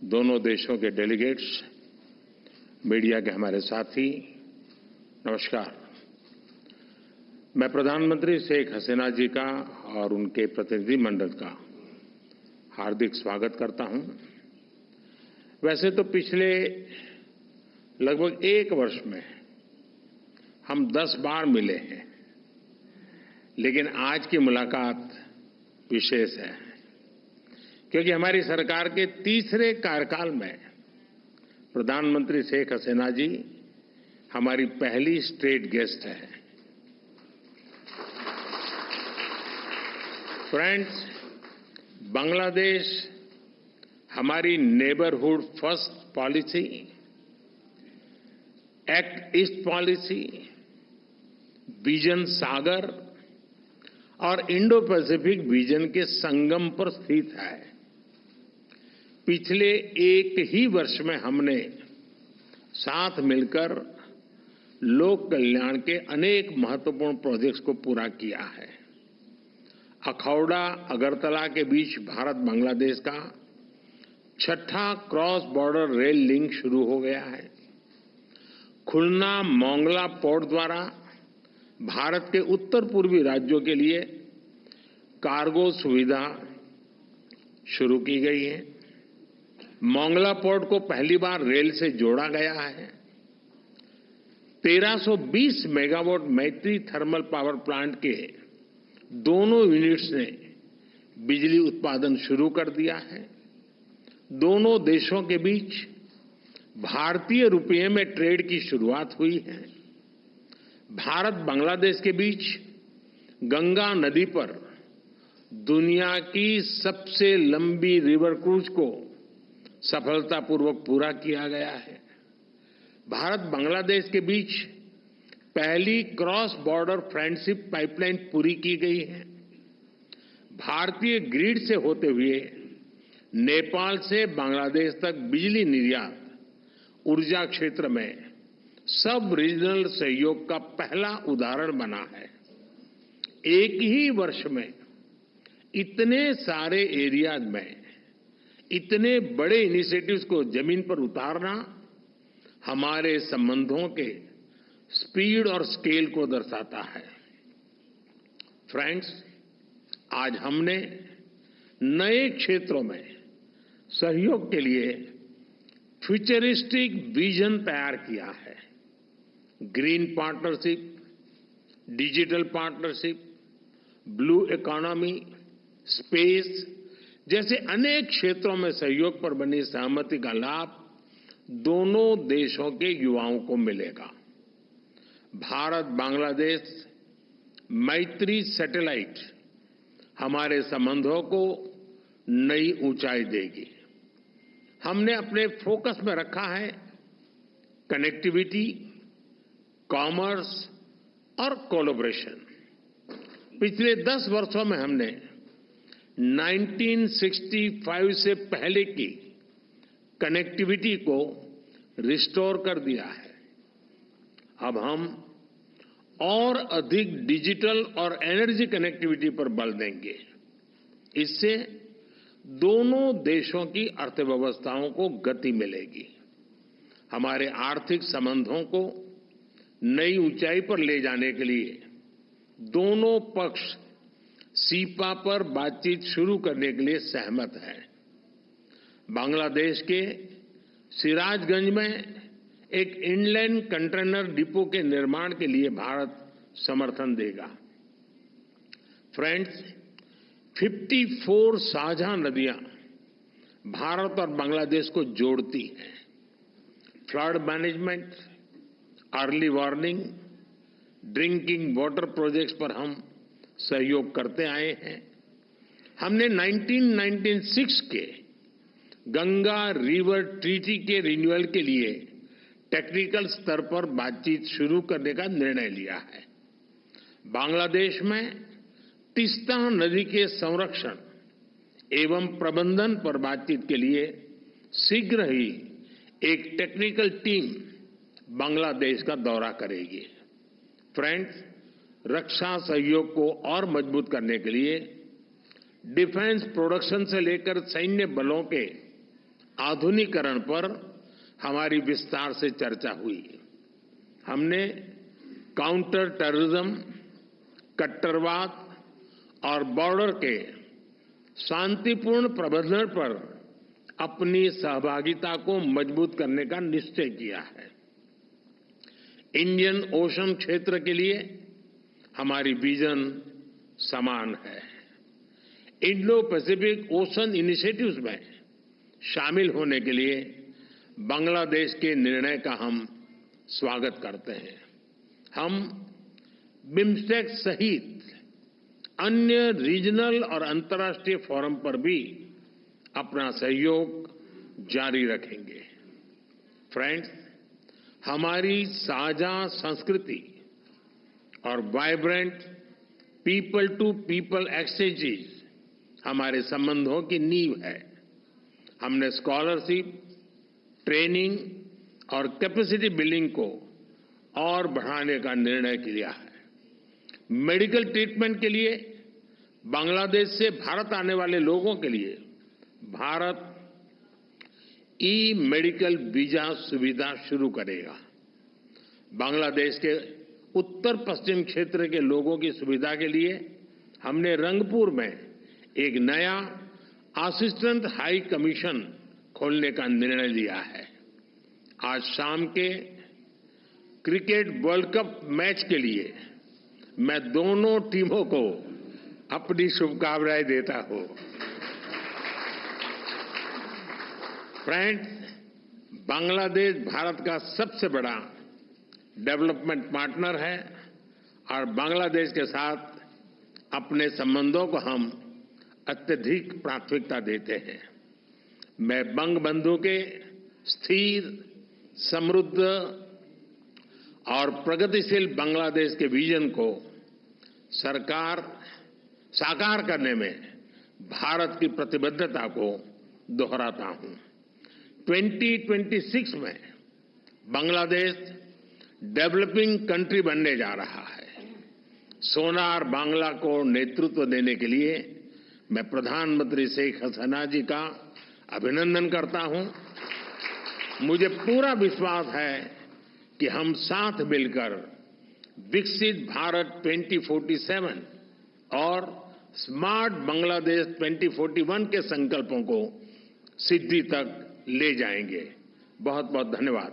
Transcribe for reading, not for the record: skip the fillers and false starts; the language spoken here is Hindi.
दोनों देशों के डेलीगेट्स, मीडिया के हमारे साथी, नमस्कार। मैं प्रधानमंत्री शेख हसीना जी का और उनके प्रतिनिधिमंडल का हार्दिक स्वागत करता हूं। वैसे तो पिछले लगभग 1 वर्ष में हम 10 बार मिले हैं, लेकिन आज की मुलाकात विशेष है क्योंकि हमारी सरकार के तीसरे कार्यकाल में प्रधानमंत्री शेख हसीना जी हमारी पहली स्टेट गेस्ट हैं। फ्रेंड्स, बांग्लादेश हमारी neighbourhood first policy, act east policy, vision Sagar और इंडो पैसिफिक विजन के संगम पर स्थित है। पिछले 1 ही वर्ष में हमने साथ मिलकर लोक कल्याण के अनेक महत्वपूर्ण प्रोजेक्ट्स को पूरा किया है। अखौड़ा अगरतला के बीच भारत बांग्लादेश का 6ठा क्रॉस बॉर्डर रेल लिंक शुरू हो गया है। खुलना मोंगला पोर्ट द्वारा भारत के उत्तर पूर्वी राज्यों के लिए कार्गो सुविधा शुरू की गई है। मोंगला पोर्ट को पहली बार रेल से जोड़ा गया है। 1320 मेगावाट मैत्री थर्मल पावर प्लांट के दोनों यूनिट्स ने बिजली उत्पादन शुरू कर दिया है। दोनों देशों के बीच भारतीय रुपये में ट्रेड की शुरुआत हुई है। भारत बांग्लादेश के बीच गंगा नदी पर दुनिया की सबसे लंबी रिवर क्रूज को सफलतापूर्वक पूरा किया गया है। भारत बांग्लादेश के बीच पहली क्रॉस बॉर्डर फ्रेंडशिप पाइपलाइन पूरी की गई है। भारतीय ग्रिड से होते हुए नेपाल से बांग्लादेश तक बिजली निर्यात ऊर्जा क्षेत्र में सब रीजनल सहयोग का पहला उदाहरण बना है। एक ही वर्ष में इतने सारे एरियाज में इतने बड़े इनिशिएटिव्स को जमीन पर उतारना हमारे संबंधों के स्पीड और स्केल को दर्शाता है। फ्रेंड्स, आज हमने नए क्षेत्रों में सहयोग के लिए फ्यूचरिस्टिक विजन तैयार किया है। Green partnership, digital partnership, blue economy, space जैसे अनेक क्षेत्रों में सहयोग पर बनी सहमति का लाभ दोनों देशों के युवाओं को मिलेगा। भारत बांग्लादेश मैत्री सैटेलाइट हमारे संबंधों को नई ऊंचाई देगी। हमने अपने फोकस में रखा है कनेक्टिविटी, कॉमर्स और कोलैबोरेशन। पिछले 10 वर्षों में हमने 1965 से पहले की कनेक्टिविटी को रिस्टोर कर दिया है। अब हम और अधिक डिजिटल और एनर्जी कनेक्टिविटी पर बल देंगे। इससे दोनों देशों की अर्थव्यवस्थाओं को गति मिलेगी। हमारे आर्थिक संबंधों को नई ऊंचाई पर ले जाने के लिए दोनों पक्ष सीपा पर बातचीत शुरू करने के लिए सहमत हैं। बांग्लादेश के सिराजगंज में एक इनलैंड कंटेनर डिपो के निर्माण के लिए भारत समर्थन देगा। फ्रेंड्स, 54 साझा नदियां भारत और बांग्लादेश को जोड़ती हैं। Flood management, early warning, drinking water projects पर हम सहयोग करते आए हैं। हमने 1996 के गंगा रिवर ट्रीटी के रिन्यूअल के लिए टेक्निकल स्तर पर बातचीत शुरू करने का निर्णय लिया है। बांग्लादेश में तीस्ता नदी के संरक्षण एवं प्रबंधन पर बातचीत के लिए शीघ्र ही एक टेक्निकल टीम बांग्लादेश का दौरा करेगी। फ्रेंड्स, रक्षा सहयोग को और मजबूत करने के लिए डिफेंस प्रोडक्शन से लेकर सैन्य बलों के आधुनिकीकरण पर हमारी विस्तार से चर्चा हुई। हमने काउंटर टेररिज्म, कट्टरवाद और बॉर्डर के शांतिपूर्ण प्रबंधन पर अपनी सहभागिता को मजबूत करने का निश्चय किया है। इंडियन ओशन क्षेत्र के लिए हमारी विजन समान है। इंडो पैसिफिक ओशन इनिशिएटिव्स में शामिल होने के लिए बांग्लादेश के निर्णय का हम स्वागत करते हैं। हम बिम्स्टेक सहित अन्य रीजनल और अंतर्राष्ट्रीय फोरम पर भी अपना सहयोग जारी रखेंगे। फ्रेंड्स, हमारी साझा संस्कृति और vibrant people to people exchanges हमारे संबंधों की नींव है। हमने स्कॉलरशिप, ट्रेनिंग और कैपेसिटी बिल्डिंग को और बढ़ाने का निर्णय लिया है। मेडिकल ट्रीटमेंट के लिए बांग्लादेश से भारत आने वाले लोगों के लिए भारत ई मेडिकल वीजा सुविधा शुरू करेगा। बांग्लादेश के उत्तर पश्चिम क्षेत्र के लोगों की सुविधा के लिए हमने रंगपुर में एक नया असिस्टेंट हाई कमीशन खोलने का निर्णय लिया है। आज शाम के क्रिकेट वर्ल्ड कप मैच के लिए मैं दोनों टीमों को अपनी शुभकामनाएं देता हूं। फ्रेंड्स, बांग्लादेश भारत का सबसे बड़ा डेवलपमेंट पार्टनर है और बांग्लादेश के साथ अपने संबंधों को हम अत्यधिक प्राथमिकता देते हैं। मैं बंगबंधु के स्थिर, समृद्ध और प्रगतिशील बांग्लादेश के विजन को साकार करने में भारत की प्रतिबद्धता को दोहराता हूं। 2026 में बांग्लादेश डेवलपिंग कंट्री बनने जा रहा है। सोनार बांग्ला को नेतृत्व देने के लिए मैं प्रधानमंत्री शेख हसीना जी का अभिनंदन करता हूं। मुझे पूरा विश्वास है कि हम साथ मिलकर विकसित भारत 2047 और स्मार्ट बांग्लादेश 2041 के संकल्पों को सिद्धि तक ले जाएंगे। बहुत बहुत धन्यवाद।